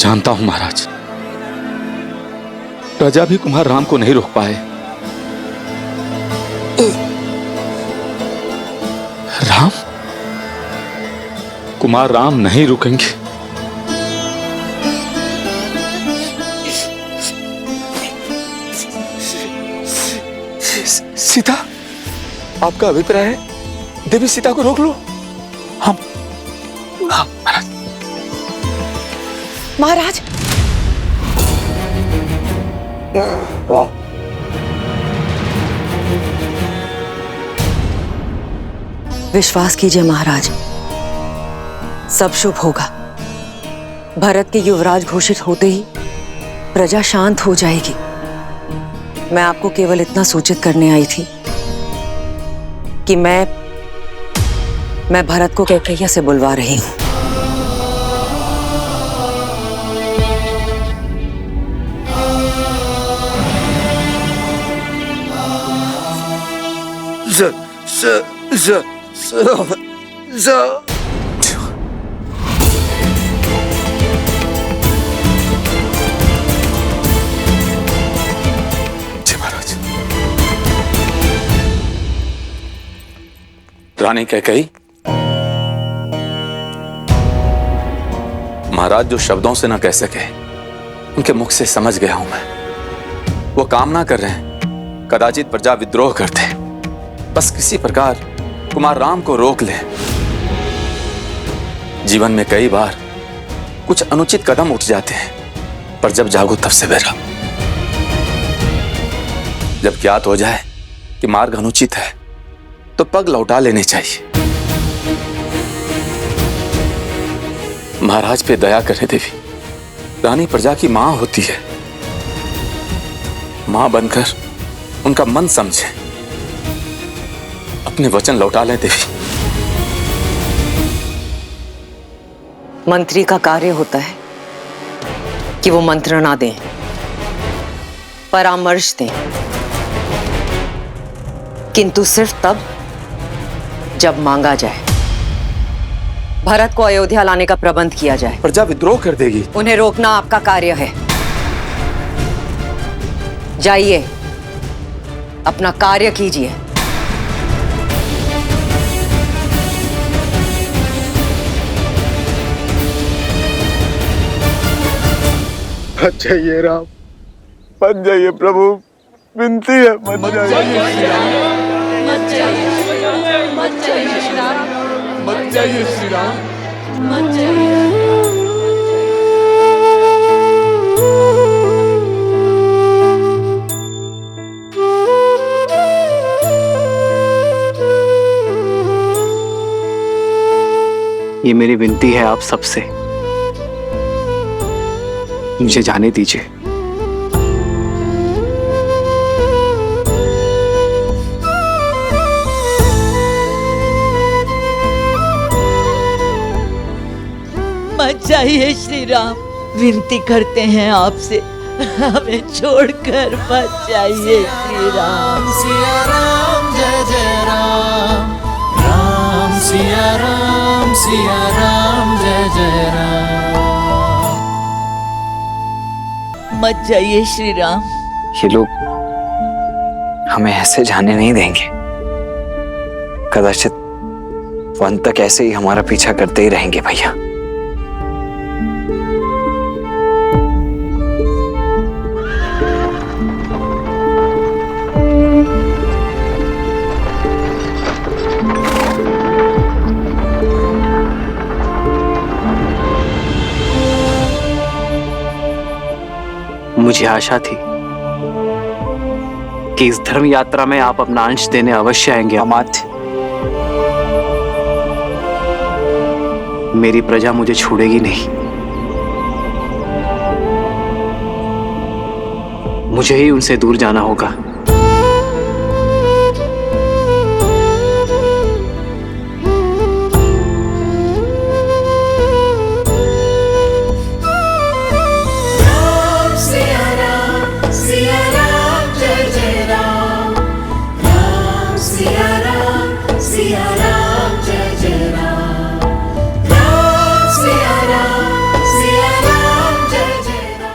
जानता हूं महाराज, प्रजा भी कुमार राम को नहीं रोक पाए। राम, कुमार राम नहीं रुकेंगे। सीता, आपका अभिप्राय है देवी सीता को रोक लो? हाँ महाराज। महाराज, विश्वास कीजिए महाराज, सब शुभ होगा। भरत के युवराज घोषित होते ही प्रजा शांत हो जाएगी। मैं आपको केवल इतना सूचित करने आई थी कि मैं भरत को कैकैया से बुलवा रही हूं। रानी कैकेयी, महाराज जो शब्दों से ना कह सके उनके मुख से समझ गया हूं मैं। वो कामना कर रहे हैं कदाचित प्रजा विद्रोह करते, बस किसी प्रकार कुमार राम को रोक ले। जीवन में कई बार कुछ अनुचित कदम उठ जाते हैं, पर जब जागो तब सवेरा। जब ज्ञात हो जाए कि मार्ग अनुचित है तो पग लौटा लेने चाहिए। महाराज पे दया करें देवी। रानी प्रजा की मां होती है, मां बनकर उनका मन समझे, अपने वचन लौटा लें देवी। मंत्री का कार्य होता है कि वो मंत्रणा दें, परामर्श दें, किंतु सिर्फ तब जब मांगा जाए। भरत को अयोध्या लाने का प्रबंध किया जाए। प्रजा विद्रोह कर देगी। उन्हें रोकना आपका कार्य है। जाइए, अपना कार्य कीजिए। मत जाइए राम, मत जाइए प्रभु, विनती है मत जाइए। मत जाइए श्री राम, मत जाइए श्री राम, मत जाइए श्री राम, मत जाइए। ये मेरी विनती है आप सबसे, मुझे जाने दीजिए। मत जाइए श्री राम, विनती करते हैं आपसे, हमें छोड़कर मत जाइए श्री राम। सिया राम जय जय राम, राम सिया राम जय जय राम। मत जाइए श्री राम। ये लोग हमें ऐसे जाने नहीं देंगे। कदाचित वो अंत तक ऐसे ही हमारा पीछा करते ही रहेंगे भैया। मुझे आशा थी कि इस धर्म यात्रा में आप अपना अंश देने अवश्य आएंगे अमात्य। मेरी प्रजा मुझे छोड़ेगी नहीं, मुझे ही उनसे दूर जाना होगा।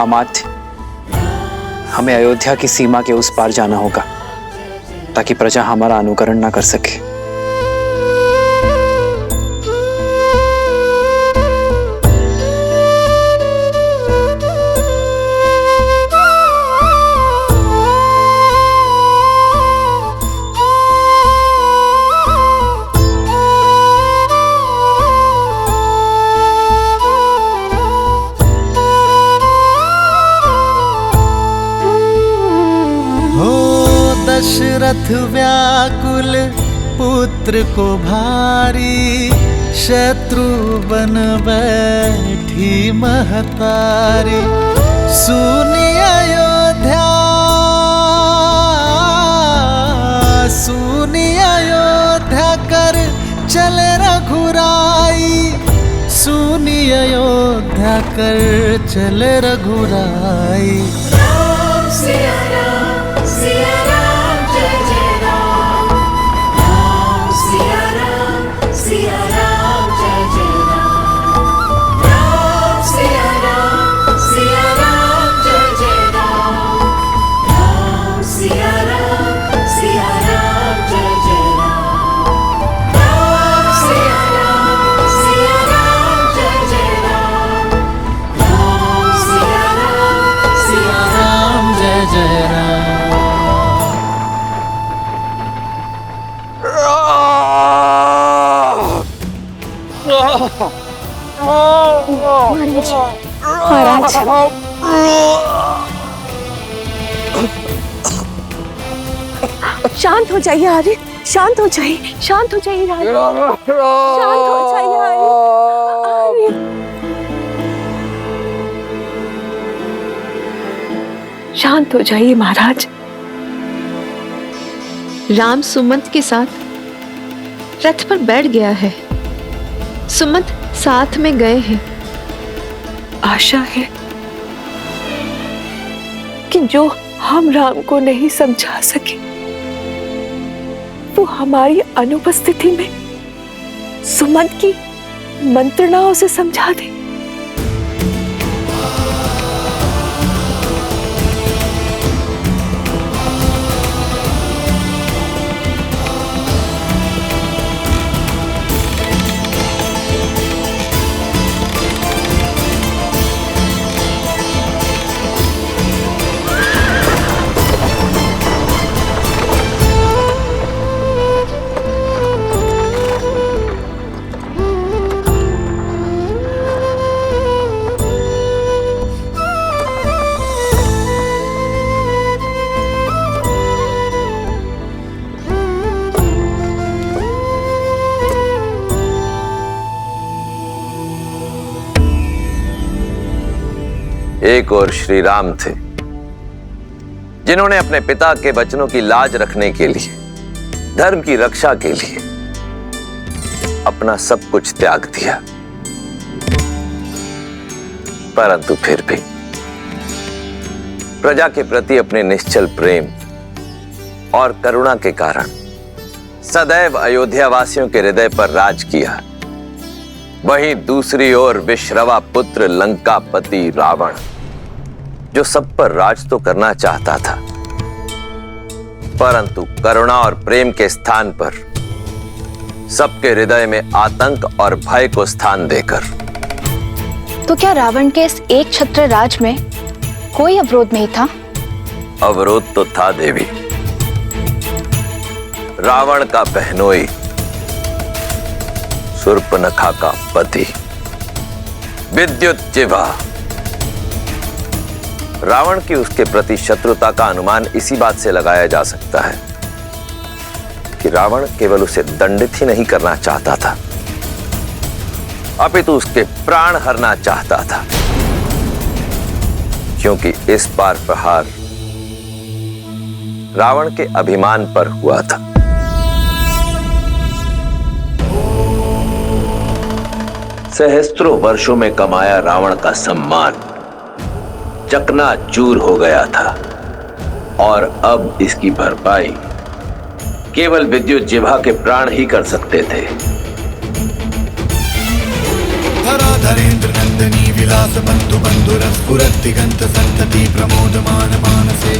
अमात्य, हमें अयोध्या की सीमा के उस पार जाना होगा ताकि प्रजा हमारा अनुकरण ना कर सके। दशरथ व्याकुल पुत्र को भारी, शत्रु बन बैठी महतारी। सुनी अयोध्या, सुनी अयोध्या कर चले रघुराई, सुनी अयोध्या कर चले रघुराई। राम सिया राम, सिया राम जय जय राम, राम सिया राम, सिया राम जय जय राम, राम सिया राम, सिया राम जय जय राम, राम सिया राम, सिया राम जय जय राम, राम सिया राम, सिया राम जय जय राम, राम सिया राम, सिया राम जय जय राम। महाराज, शांत हो जाइए आर्य, शांत हो जाइए, शांत हो जाइए राजा, शांत हो जाइए आर्य। शांत हो जाइए महाराज। राम सुमंत के साथ रथ पर बैठ गया है, सुमंत साथ में गए हैं। आशा है कि जो हम राम को नहीं समझा सके वो हमारी अनुपस्थिति में सुमंत की मंत्रणाओं से समझा दे। एक और श्री राम थे जिन्होंने अपने पिता के वचनों की लाज रखने के लिए, धर्म की रक्षा के लिए अपना सब कुछ त्याग दिया, परंतु फिर भी प्रजा के प्रति अपने निश्चल प्रेम और करुणा के कारण सदैव अयोध्या वासियों के हृदय पर राज किया। वहीं दूसरी ओर विश्रवा पुत्र लंकापति रावण, जो सब पर राज तो करना चाहता था, परंतु करुणा और प्रेम के स्थान पर सबके हृदय में आतंक और भय को स्थान देकर। तो क्या रावण के इस एक छत्र राज में कोई अवरोध नहीं था? अवरोध तो था देवी। रावण का बहनोई शूर्पणखा का पति विद्युज्जिह्वा, रावण की उसके प्रति शत्रुता का अनुमान इसी बात से लगाया जा सकता है कि रावण केवल उसे दंडित ही नहीं करना चाहता था, अपितु उसके प्राण हरना चाहता था, क्योंकि इस बार प्रहार रावण के अभिमान पर हुआ था। सहस्त्रों वर्षों में कमाया रावण का सम्मान चकनाचूर हो गया था और अब इसकी भरपाई केवल विद्युज्जिह्वा के प्राण ही कर सकते थे। धरा धरेन्द्र नंदनी विलास बंधु बंधुर स्फुरत् दिगंत संतति प्रमोदमान मानसे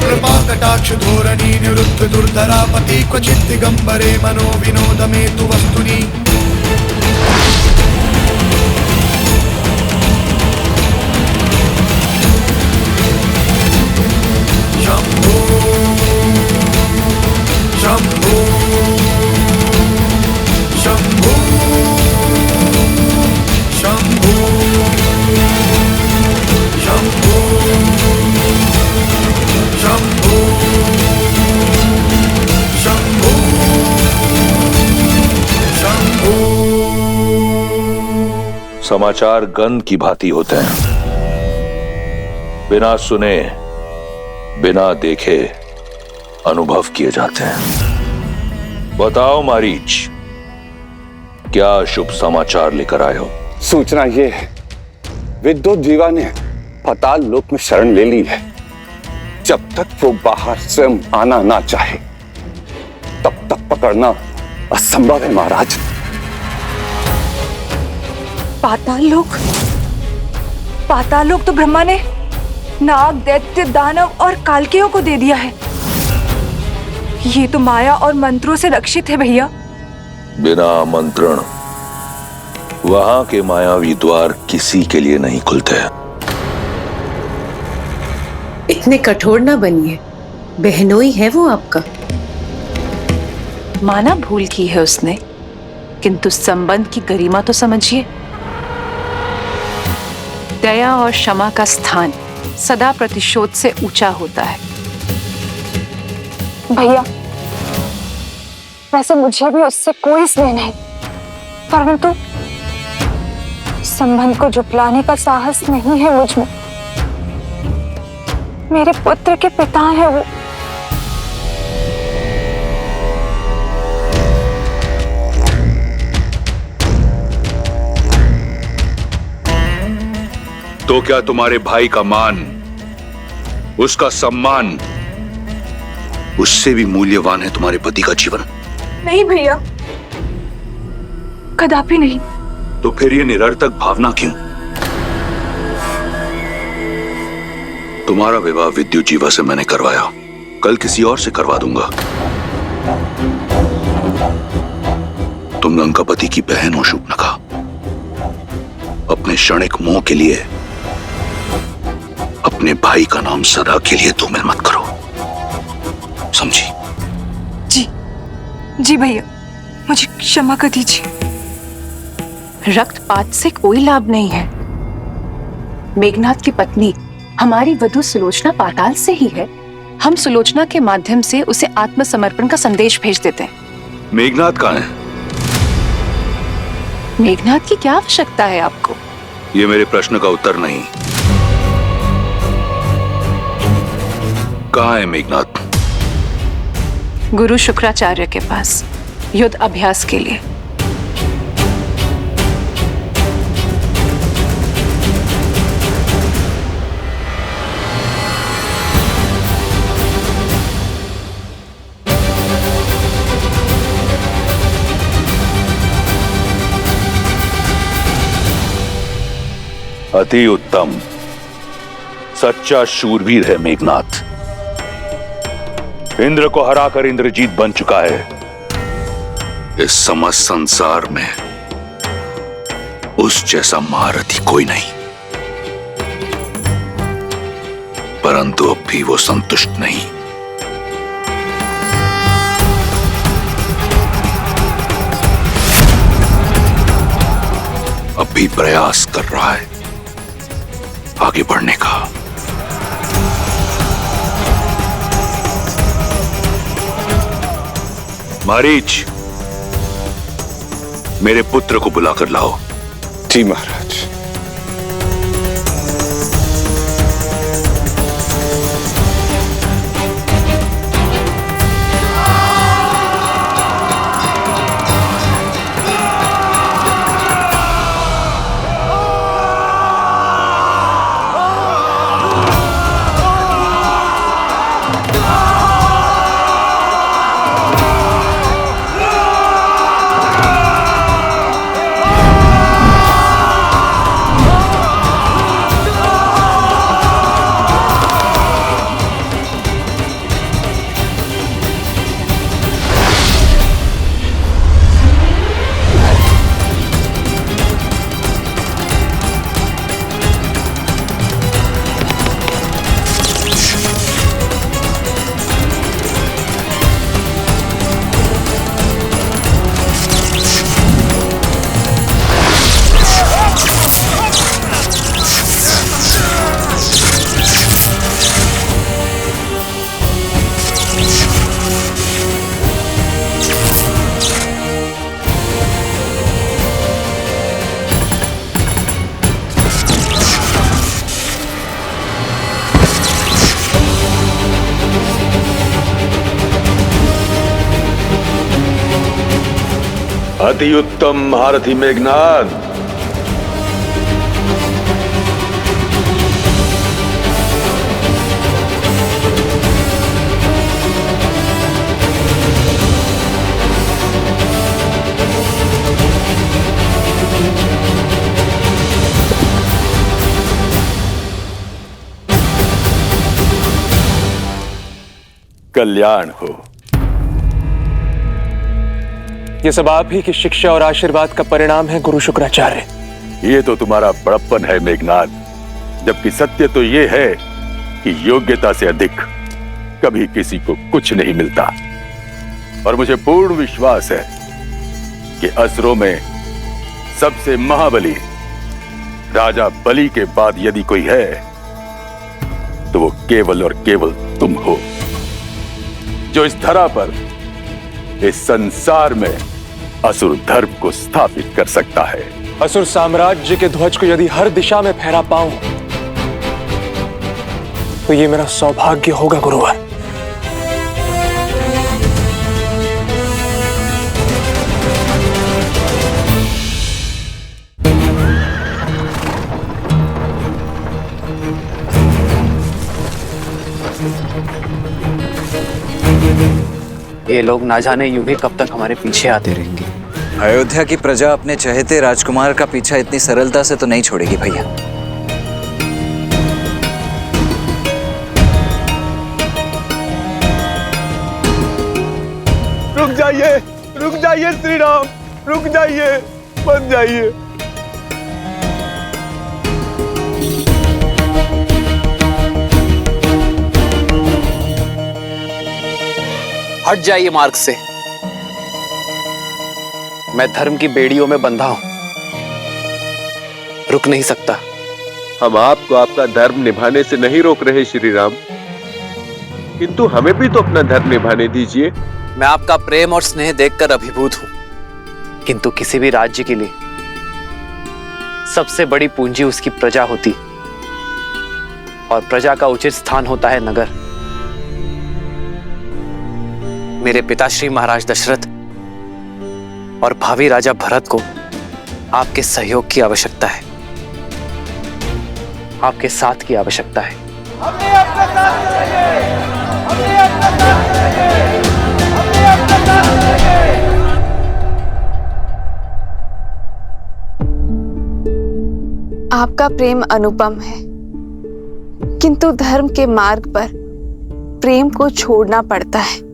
कृपा कटाक्ष धोरणी निरुद्ध दुर्धरापति क्वचित् दिगंबरे मनो विनोद में तु वस्तुनि शंभो शंभो शंभो शंभो शंभो शंभो शंभो शंभो। समाचार गंध की भांति होते हैं, बिना सुने बिना देखे अनुभव किए जाते हैं। बताओ मारीच, क्या शुभ समाचार लेकर आए हो? सूचना ये है, विद्युत जीवा ने पाताल लोक में शरण ले ली है। जब तक वो बाहर स्वयं आना ना चाहे तब तक पकड़ना असंभव है महाराज। पाताल लोक तो ब्रह्मा ने नाग, दैत्य, दानव और कालकेयों को दे दिया है। ये तो माया और मंत्रों से रक्षित है भैया। बिना आमंत्रण वहां के मायावी द्वार किसी के लिए नहीं खुलते। इतने कठोर ना बनिए, बहनोई है वो आपका। माना भूल की है उसने, किंतु संबंध की गरिमा तो समझिए। दया और क्षमा का स्थान सदा प्रतिशोध से ऊंचा होता है। भैया, वैसे मुझे भी उससे कोई स्नेह नहीं, परंतु संबंध को झुठलाने का साहस नहीं है मुझ में। मेरे पुत्र के पिता हैं वो। तो क्या तुम्हारे भाई का मान, उसका सम्मान, उससे भी मूल्यवान है तुम्हारे पति का जीवन? नहीं भैया, कदापि नहीं। तो फिर ये निरर्थक भावना क्यों? तुम्हारा विवाह विद्युत जीवा से मैंने करवाया, कल किसी और से करवा दूंगा। तुम लंकापति की बहन हो शूर्पणखा। अपने क्षणिक मोह के लिए अपने भाई का नाम सदा के लिए धूमिल मत करो, समझी? जी भैया, मुझे क्षमा कर दीजिए। रक्तपात से कोई लाभ नहीं है। मेघनाथ की पत्नी हमारी वधू सुलोचना पाताल से ही है। हम सुलोचना के माध्यम से उसे आत्मसमर्पण का संदेश भेज देते हैं। मेघनाथ कहाँ है? मेघनाथ की क्या आवश्यकता है आपको? ये मेरे प्रश्न का उत्तर नहीं। कहाँ है मेघनाथ? गुरु शुक्राचार्य के पास युद्ध अभ्यास के लिए। अति उत्तम, सच्चा शूरवीर है मेघनाथ। इंद्र को हराकर इंद्रजीत बन चुका है। इस समस्त संसार में उस जैसा महारथी कोई नहीं। परंतु अब भी वो संतुष्ट नहीं। अब भी प्रयास कर रहा है आगे बढ़ने का। मारीच, मेरे पुत्र को बुलाकर लाओ। जी महाराज। अति उत्तम महारथी मेघनाद। कल्याण हो। ये सब आप ही की शिक्षा और आशीर्वाद का परिणाम है गुरु शुक्राचार्य। ये तो तुम्हारा बड़प्पन है मेघनाद, जबकि सत्य तो ये है कि योग्यता से अधिक कभी किसी को कुछ नहीं मिलता। और मुझे पूर्ण विश्वास है कि असुरों में सबसे महाबली राजा बलि के बाद यदि कोई है तो वो केवल और केवल तुम हो, जो इस धरा पर, इस संसार में असुर धर्म को स्थापित कर सकता है। असुर साम्राज्य के ध्वज को यदि हर दिशा में फहरा पाऊं तो ये मेरा सौभाग्य होगा गुरुवर। ये लोग ना जाने यूं ही कब तक हमारे पीछे आते रहेंगे। अयोध्या की प्रजा अपने चहेते राजकुमार का पीछा इतनी सरलता से तो नहीं छोड़ेगी भैया। रुक जाइए श्री राम, रुक जाइए, मत जाइए। हट जाइए मार्ग से। मैं धर्म की बेड़ियों में बंधा हूं, रुक नहीं सकता। हम आपको आपका धर्म निभाने से नहीं रोक रहे श्री राम, किंतु हमें भी तो अपना धर्म निभाने दीजिए। मैं आपका प्रेम और स्नेह देखकर अभिभूत हूं, किंतु किसी भी राज्य के लिए सबसे बड़ी पूंजी उसकी प्रजा होती, और प्रजा का उचित स्थान होता है नगर। मेरे पिताश्री महाराज दशरथ और भावी राजा भरत को आपके सहयोग की आवश्यकता है, आपके साथ की आवश्यकता है। हमने आपका साथ देंगे, हमने आपका साथ देंगे, हमने आपका साथ देंगे। आपका प्रेम अनुपम है, किंतु धर्म के मार्ग पर प्रेम को छोड़ना पड़ता है।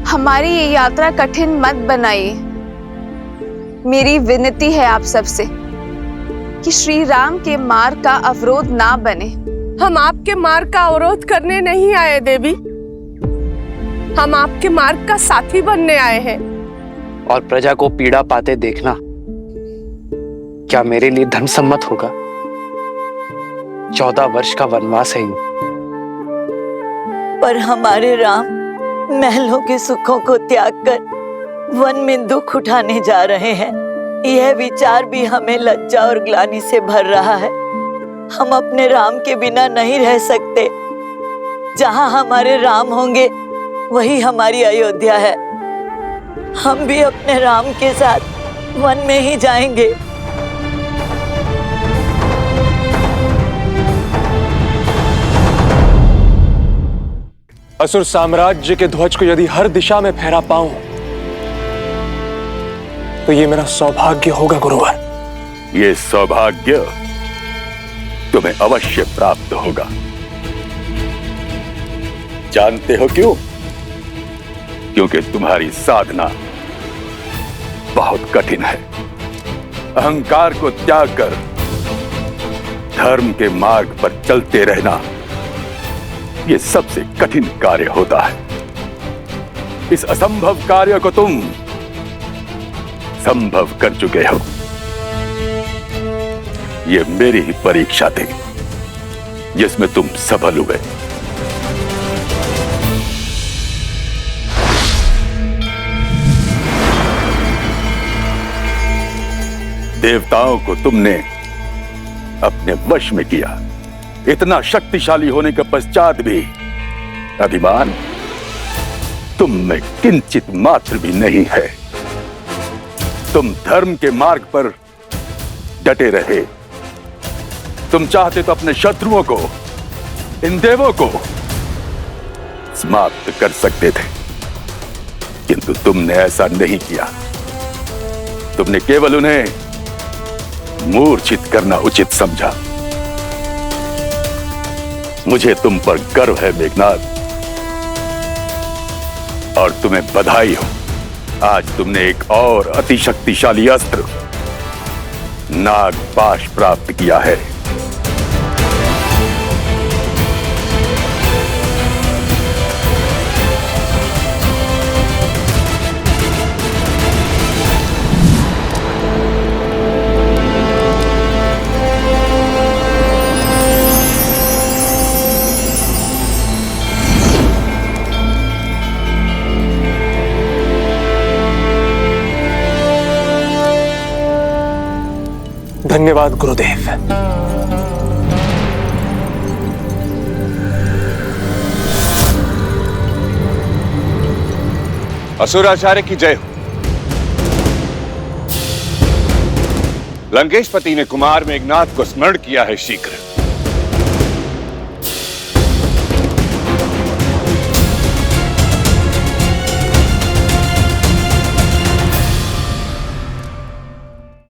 हमारी ये यात्रा कठिन मत बनाइए। मेरी विनती है आप सबसे कि श्री राम के मार्ग का अवरोध ना बने। हम आपके मार्ग का अवरोध करने नहीं आए देवी, हम आपके मार्ग का साथी बनने आए हैं। और प्रजा को पीड़ा पाते देखना क्या मेरे लिए धर्म सम्मत होगा? 14 वर्ष का वनवास है ये। पर हमारे राम महलों के सुखों को त्याग कर वन में दुख उठाने जा रहे हैं। यह विचार भी हमें लज्जा और ग्लानि से भर रहा है। हम अपने राम के बिना नहीं रह सकते। जहां हमारे राम होंगे वही हमारी अयोध्या है। हम भी अपने राम के साथ वन में ही जाएंगे। असुर साम्राज्य के ध्वज को यदि हर दिशा में फहरा पाऊं तो ये मेरा सौभाग्य होगा गुरुवर। ये सौभाग्य तुम्हें अवश्य प्राप्त होगा। जानते हो क्यों? क्योंकि तुम्हारी साधना बहुत कठिन है। अहंकार को त्याग कर धर्म के मार्ग पर चलते रहना ये सबसे कठिन कार्य होता है। इस असंभव कार्य को तुम संभव कर चुके हो। ये मेरी ही परीक्षा थी जिसमें तुम सफल हुए। देवताओं को तुमने अपने वश में किया। इतना शक्तिशाली होने के पश्चात भी अभिमान तुम में किंचित मात्र भी नहीं है। तुम धर्म के मार्ग पर डटे रहे। तुम चाहते तो अपने शत्रुओं को, इन देवों को समाप्त कर सकते थे, किंतु तुमने ऐसा नहीं किया। तुमने केवल उन्हें मूर्छित करना उचित समझा। मुझे तुम पर गर्व है मेघनाद, और तुम्हें बधाई हो। आज तुमने एक और अति शक्तिशाली अस्त्र नागपाश प्राप्त किया है। धन्यवाद गुरुदेव। असुराचार्य की जय हो। लंकेशपति ने कुमार मेघनाद को स्मरण किया है शीघ्र।